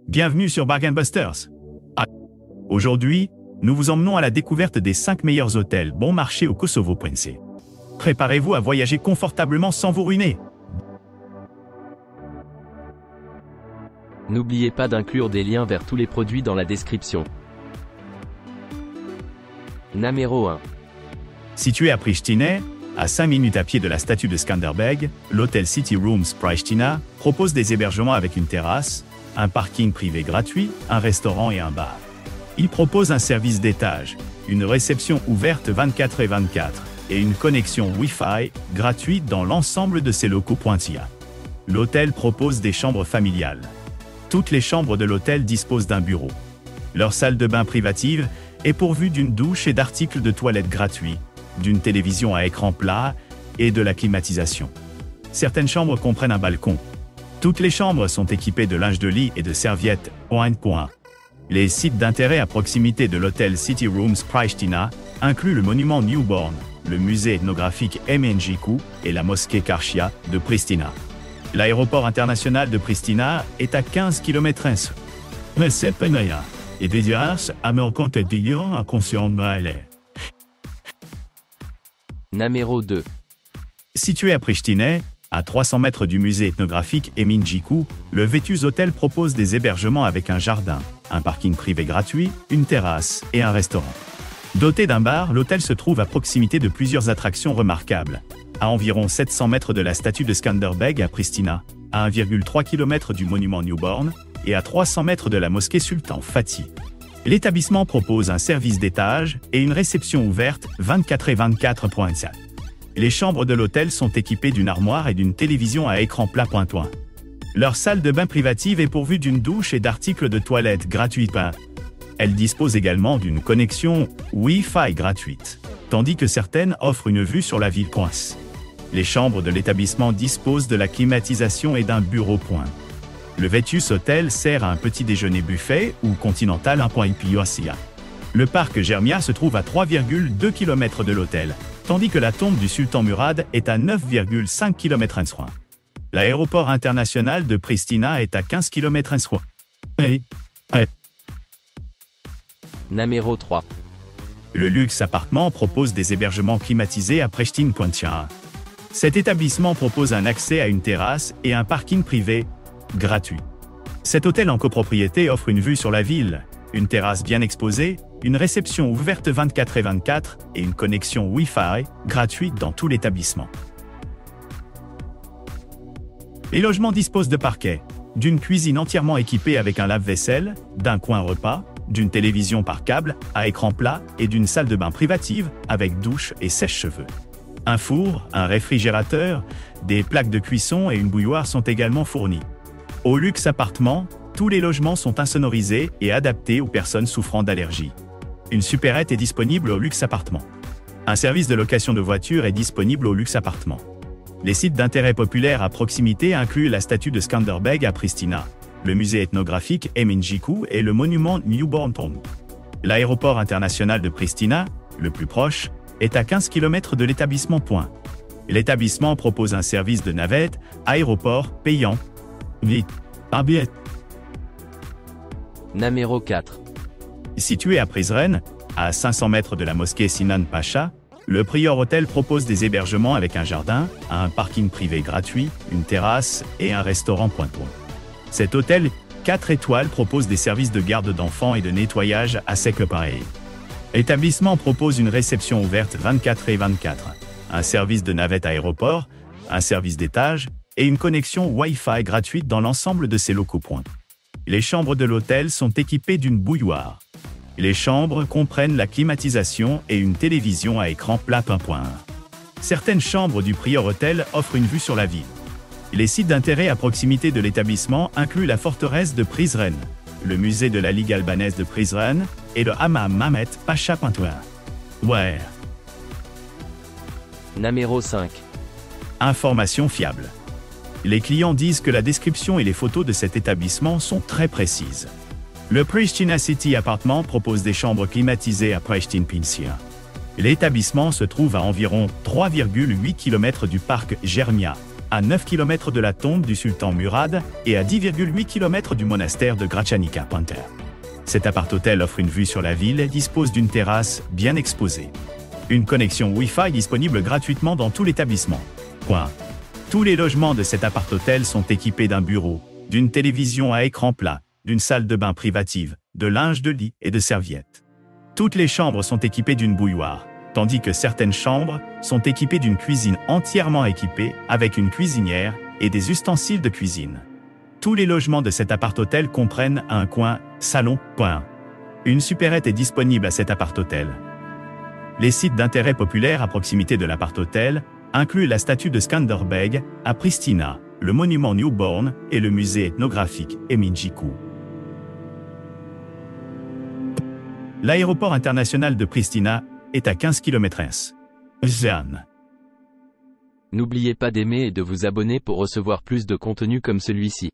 Bienvenue sur Bargain Busters. Aujourd'hui, nous vous emmenons à la découverte des 5 meilleurs hôtels bon marché au Kosovo. Préparez-vous à voyager confortablement sans vous ruiner. N'oubliez pas d'inclure des liens vers tous les produits dans la description. Numéro 1. Situé à Pristina, à 5 minutes à pied de la statue de Skanderbeg, l'hôtel City Rooms Pristina propose des hébergements avec une terrasse, un parking privé gratuit, un restaurant et un bar. Il propose un service d'étage, une réception ouverte 24/24 et une connexion Wi-Fi gratuite dans l'ensemble de ses locaux pointillés. L'hôtel propose des chambres familiales. Toutes les chambres de l'hôtel disposent d'un bureau. Leur salle de bain privative est pourvue d'une douche et d'articles de toilette gratuits, d'une télévision à écran plat et de la climatisation. Certaines chambres comprennent un balcon. Toutes les chambres sont équipées de linge de lit et de serviettes point. Les sites d'intérêt à proximité de l'hôtel City Rooms Pristina incluent le monument Newborn, le musée ethnographique MNJQ et la mosquée Karşia de Pristina. L'aéroport international de Pristina est à 15 km. Et dédicace à mon compte à conscience. Numéro 2. Situé à Pristina, à 300 mètres du musée ethnographique MNJQ, le Vetus Hotel propose des hébergements avec un jardin, un parking privé gratuit, une terrasse et un restaurant. Doté d'un bar, l'hôtel se trouve à proximité de plusieurs attractions remarquables. À environ 700 mètres de la statue de Skanderbeg à Pristina, à 1,3 km du monument Newborn et à 300 mètres de la mosquée Sultan Fatih. L'établissement propose un service d'étage et une réception ouverte 24/24. Les chambres de l'hôtel sont équipées d'une armoire et d'une télévision à écran plat pointoin. Leur salle de bain privative est pourvue d'une douche et d'articles de toilette gratuits. Elle dispose également d'une connexion Wi-Fi gratuite, tandis que certaines offrent une vue sur la ville. Les chambres de l'établissement disposent de la climatisation et d'un bureau. Le Vetus Hotel sert à un petit déjeuner buffet ou continental. Le parc Germia se trouve à 3,2 km de l'hôtel, tandis que la tombe du sultan Murad est à 9,5 km. L'aéroport international de Pristina est à 15 km. Numéro 3. Le luxe appartement propose des hébergements climatisés à Pristina. Cet établissement propose un accès à une terrasse et un parking privé gratuit. Cet hôtel en copropriété offre une vue sur la ville, une terrasse bien exposée, une réception ouverte 24/24 et une connexion Wi-Fi gratuite dans tout l'établissement. Les logements disposent de parquet, d'une cuisine entièrement équipée avec un lave-vaisselle, d'un coin repas, d'une télévision par câble à écran plat et d'une salle de bain privative avec douche et sèche-cheveux. Un four, un réfrigérateur, des plaques de cuisson et une bouilloire sont également fournis. Au luxe appartement, tous les logements sont insonorisés et adaptés aux personnes souffrant d'allergies. Une supérette est disponible au luxe appartement. Un service de location de voitures est disponible au luxe appartement. Les sites d'intérêt populaire à proximité incluent la statue de Skanderbeg à Pristina, le musée ethnographique MNJQ et le monument Newborn. L'aéroport international de Pristina, le plus proche, est à 15 km de l'établissement. L'établissement propose un service de navette, aéroport, payant. Numéro 4. Situé à Prizren, à 500 mètres de la mosquée Sinan Pacha, le Prior Hotel propose des hébergements avec un jardin, un parking privé gratuit, une terrasse et un restaurant. Cet hôtel 4 étoiles propose des services de garde d'enfants et de nettoyage à sec pareil. L'établissement propose une réception ouverte 24/24, un service de navette aéroport, un service d'étage et une connexion Wi-Fi gratuite dans l'ensemble de ses locaux. Les chambres de l'hôtel sont équipées d'une bouilloire. Les chambres comprennent la climatisation et une télévision à écran plat. Certaines chambres du Prior Hotel offrent une vue sur la ville. Les sites d'intérêt à proximité de l'établissement incluent la forteresse de Prizren, le musée de la Ligue albanaise de Prizren et le Hammam Mehmet Pacha. Numéro 5. Information fiable. Les clients disent que la description et les photos de cet établissement sont très précises. Le Pristina City Apartment propose des chambres climatisées à Pristina. L'établissement se trouve à environ 3,8 km du parc Germia, à 9 km de la tombe du sultan Murad et à 10,8 km du monastère de Gračanica Panter. Cet appart-hôtel offre une vue sur la ville et dispose d'une terrasse bien exposée. Une connexion Wi-Fi disponible gratuitement dans tout l'établissement. Tous les logements de cet appart-hôtel sont équipés d'un bureau, d'une télévision à écran plat, d'une salle de bain privative, de linge de lit et de serviettes. Toutes les chambres sont équipées d'une bouilloire, tandis que certaines chambres sont équipées d'une cuisine entièrement équipée avec une cuisinière et des ustensiles de cuisine. Tous les logements de cet appart-hôtel comprennent un coin salon. Une supérette est disponible à cet appart-hôtel. Les sites d'intérêt populaire à proximité de l'appart-hôtel incluent la statue de Skanderbeg à Pristina, le monument Newborn et le musée ethnographique Emin Jiku. L'aéroport international de Pristina est à 15 km. N'oubliez pas d'aimer et de vous abonner pour recevoir plus de contenu comme celui-ci.